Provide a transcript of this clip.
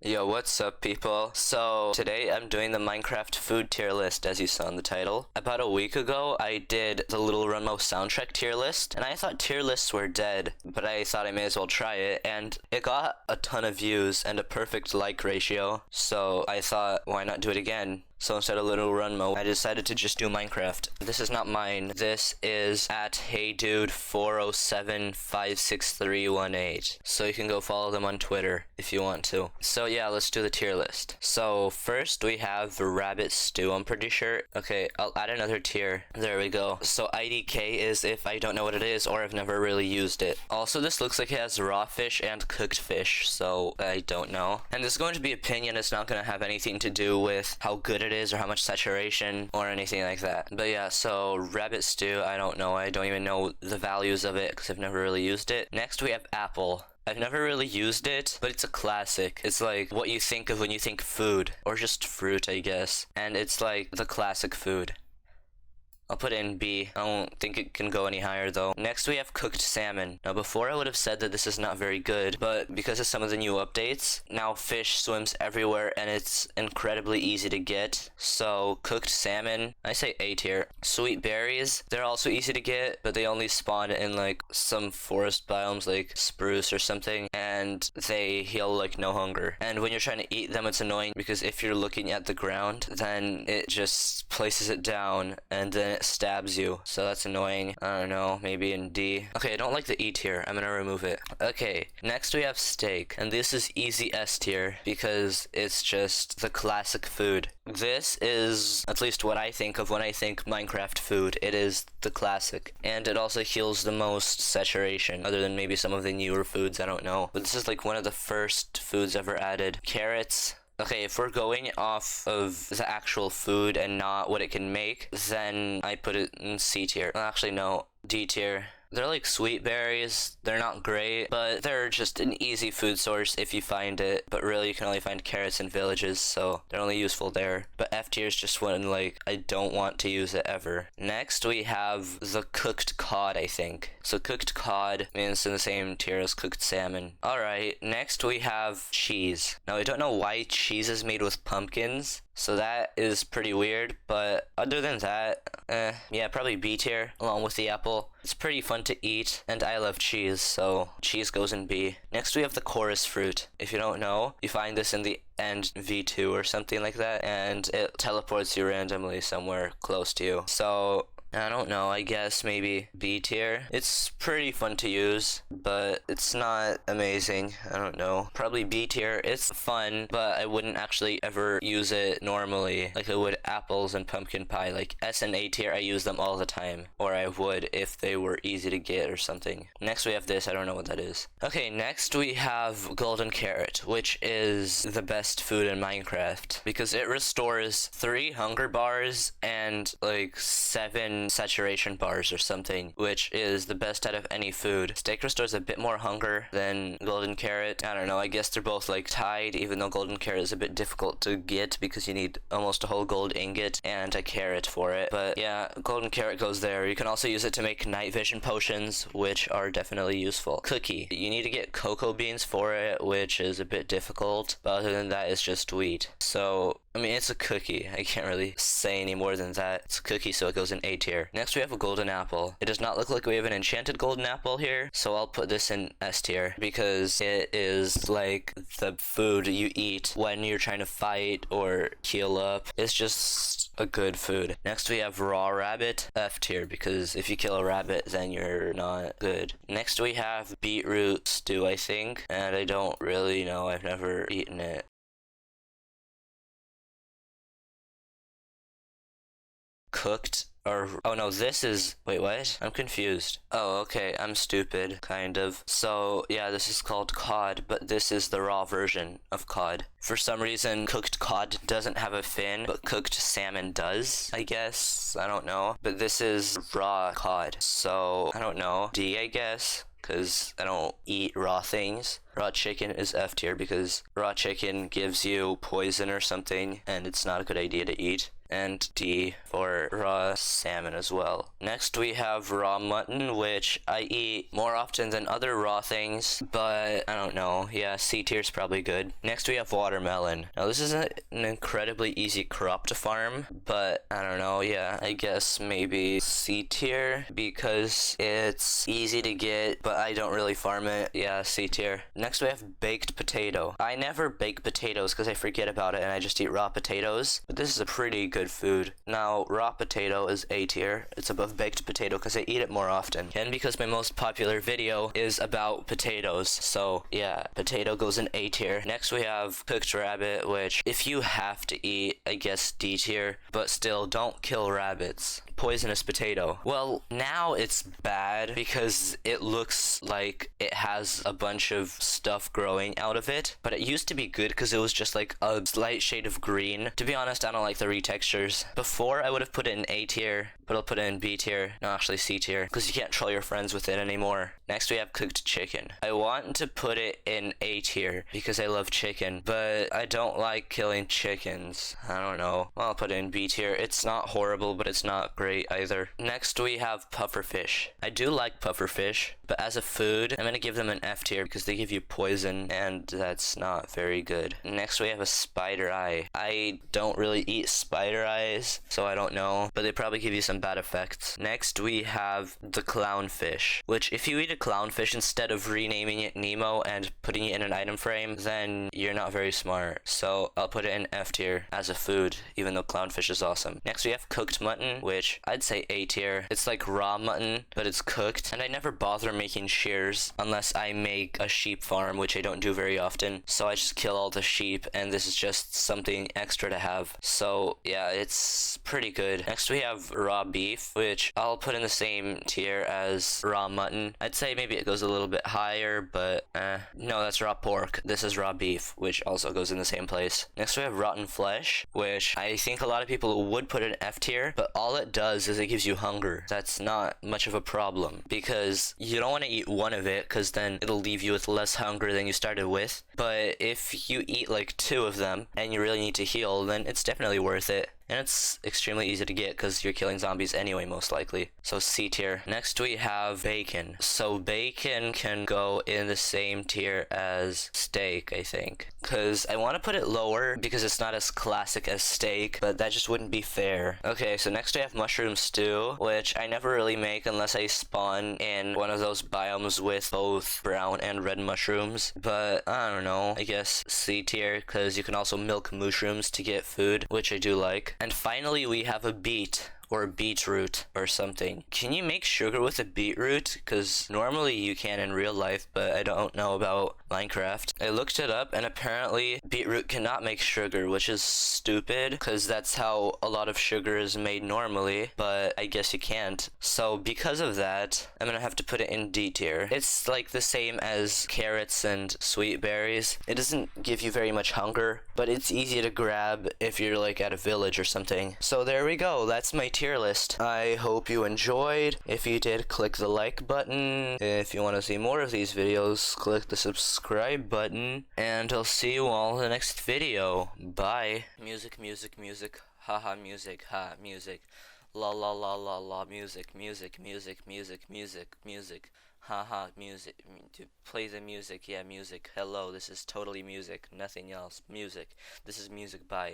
Yo, what's up, people? So, today I'm doing the Minecraft food tier list, as you saw in the title. About a week ago, I did the Little Runmo soundtrack tier list, and I thought tier lists were dead, but I thought I may as well try it, and it got a ton of views and a perfect like ratio, so I thought, why not do it again? So instead of Little Runmo, I decided to just do Minecraft. This is not mine. This is at HeyDude407-56318. So you can go follow them on Twitter if you want to. So yeah, let's do the tier list. So first we have Rabbit Stew, I'm pretty sure. Okay, I'll add another tier. There we go. So IDK is if I don't know what it is or I've never really used it. Also, this looks like it has raw fish and cooked fish, so I don't know. And this is going to be opinion. It's not going to have anything to do with how good it is or how much saturation or anything like that. But yeah, so Rabbit Stew, I don't know. I don't even know the values of it because I've never really used it. Next we have Apple. I've never really used it, but it's a classic. It's like what you think of when you think food, or just fruit, I guess. And it's like the classic food. I'll put it in B. I don't think it can go any higher though. Next we have cooked salmon. Now before I would have said that this is not very good, but because of some of the new updates, now fish swims everywhere and it's incredibly easy to get. So cooked salmon, I say A tier. Sweet berries, they're also easy to get, but they only spawn in like some forest biomes like spruce or something, and they heal like no hunger. And when you're trying to eat them, it's annoying because if you're looking at the ground, then it just places it down and then it stabs you, so that's annoying. I don't know, maybe in D. Okay, I don't like the E tier. I'm gonna remove it. Okay, next we have steak, and this is easy S tier because it's just the classic food. This is at least what I think of when I think Minecraft food. It is the classic, and it also heals the most saturation, other than maybe some of the newer foods, I don't know. But this is like one of the first foods ever added. Carrots. Okay, if we're going off of the actual food and not what it can make, then I put it in C tier. Well, actually, no, D tier. They're like sweet berries. They're not great, but they're just an easy food source if you find it. But really, you can only find carrots in villages, so they're only useful there. But F tier is just when, like, I don't want to use it ever. Next, we have the cooked cod, I think. So cooked cod means in the same tier as cooked salmon. Alright, next we have cheese. Now, I don't know why cheese is made with pumpkins, so that is pretty weird, but other than that, yeah, probably B tier, along with the apple. It's pretty fun to eat, and I love cheese, so cheese goes in B. Next we have the chorus fruit. If you don't know, you find this in the end V2 or something like that, and it teleports you randomly somewhere close to you. So I don't know, I guess maybe B tier. It's pretty fun to use, but it's not amazing. I don't know. Probably B tier. It's fun, but I wouldn't actually ever use it normally like I would apples and pumpkin pie. Like S and A tier, I use them all the time, or I would if they were easy to get or something. Next we have this. I don't know what that is. Okay, next we have golden carrot, which is the best food in Minecraft because it restores 3 hunger bars and like 7 saturation bars or something, which is the best out of any food. Steak restores a bit more hunger than golden carrot. I don't know, I guess they're both like tied, even though golden carrot is a bit difficult to get because you need almost a whole gold ingot and a carrot for it. But yeah, golden carrot goes there. You can also use it to make night vision potions, which are definitely useful. Cookie. You need to get cocoa beans for it, which is a bit difficult, but other than that, it's just wheat. So I mean, it's a cookie. I can't really say any more than that. It's a cookie, so it goes in A tier. Next, we have a golden apple. It does not look like we have an enchanted golden apple here, so I'll put this in S tier because it is like the food you eat when you're trying to fight or heal up. It's just a good food. Next, we have raw rabbit, F tier, because if you kill a rabbit, then you're not good. Next, we have beetroot stew, I think, and I don't really know. I've never eaten it. Cooked or oh no, this is wait, what? I'm confused. Oh, okay, I'm stupid, kind of. So yeah, this is called cod, but this is the raw version of cod. For some reason, cooked cod doesn't have a fin, but cooked salmon does, I guess. I don't know. But this is raw cod, so I don't know. D, I guess, because I don't eat raw things. Raw chicken is F tier because raw chicken gives you poison or something, and it's not a good idea to eat. And D for raw salmon as well. Next we have raw mutton, which I eat more often than other raw things, but I don't know. Yeah, C tier is probably good. Next we have watermelon. Now this is an incredibly easy crop to farm, but I don't know. Yeah, I guess maybe C tier because it's easy to get, but I don't really farm it. Yeah, C tier. Next we have baked potato. I never bake potatoes because I forget about it and I just eat raw potatoes, but this is a pretty good food. Now, raw potato is A tier. It's above baked potato because I eat it more often. And because my most popular video is about potatoes. So, yeah, potato goes in A tier. Next, we have cooked rabbit, which if you have to eat, I guess D tier. But still, don't kill rabbits. Poisonous potato. Well, now it's bad because it looks like it has a bunch of stuff growing out of it. But it used to be good because it was just like a slight shade of green. To be honest, I don't like the retextures. Before, I would have put it in A tier, but I'll put it in B tier. No, actually C tier, because you can't troll your friends with it anymore. Next, we have cooked chicken. I want to put it in A tier because I love chicken, but I don't like killing chickens. I don't know. Well, I'll put it in B tier. It's not horrible, but it's not great either. Next, we have pufferfish. I do like pufferfish, but as a food, I'm gonna give them an F tier because they give you poison, and that's not very good. Next, we have a spider eye. I don't really eat spider eyes, so I don't know, but they probably give you some bad effects. Next, we have the clownfish, which if you eat a clownfish instead of renaming it Nemo and putting it in an item frame, then you're not very smart. So I'll put it in F tier as a food, even though clownfish is awesome. Next, we have cooked mutton, which I'd say A tier. It's like raw mutton, but it's cooked, and I never bother making shears unless I make a sheep farm, which I don't do very often. So I just kill all the sheep, and this is just something extra to have. So yeah, it's pretty good. Next we have raw beef, which I'll put in the same tier as raw mutton. I'd say maybe it goes a little bit higher, but no, that's raw pork. This is raw beef, which also goes in the same place. Next we have rotten flesh, which I think a lot of people would put in F tier, but all it does is it gives you hunger. That's not much of a problem because you don't want to eat one of it because then it'll leave you with less hunger than you started with. But if you eat like 2 of them and you really need to heal, then it's definitely worth it. And it's extremely easy to get because you're killing zombies anyway, most likely. So C tier. Next we have bacon. So bacon can go in the same tier as steak, I think. Because I want to put it lower because it's not as classic as steak, but that just wouldn't be fair. Okay, so next we have mushroom stew, which I never really make unless I spawn in one of those biomes with both brown and red mushrooms. But I don't know, I guess C tier because you can also milk mushrooms to get food, which I do like. And finally, we have a beet, or beetroot, or something. Can you make sugar with a beetroot? Because normally you can in real life, but I don't know about Minecraft. I looked it up, and apparently beetroot cannot make sugar, which is stupid, because that's how a lot of sugar is made normally, but I guess you can't. So because of that, I'm gonna have to put it in D tier. It's like the same as carrots and sweet berries. It doesn't give you very much hunger, but it's easy to grab if you're like at a village or something. So there we go, that's my tier list. I hope you enjoyed. If you did, click the like button. If you want to see more of these videos, click the subscribe button. And I'll see you all in the next video. Bye. Music, music, music. Haha, music, ha, music. La la la la la, music, music, music, music, music, music. Haha, music. Play the music, yeah, music. Hello, this is totally music. Nothing else. Music. This is music, bye.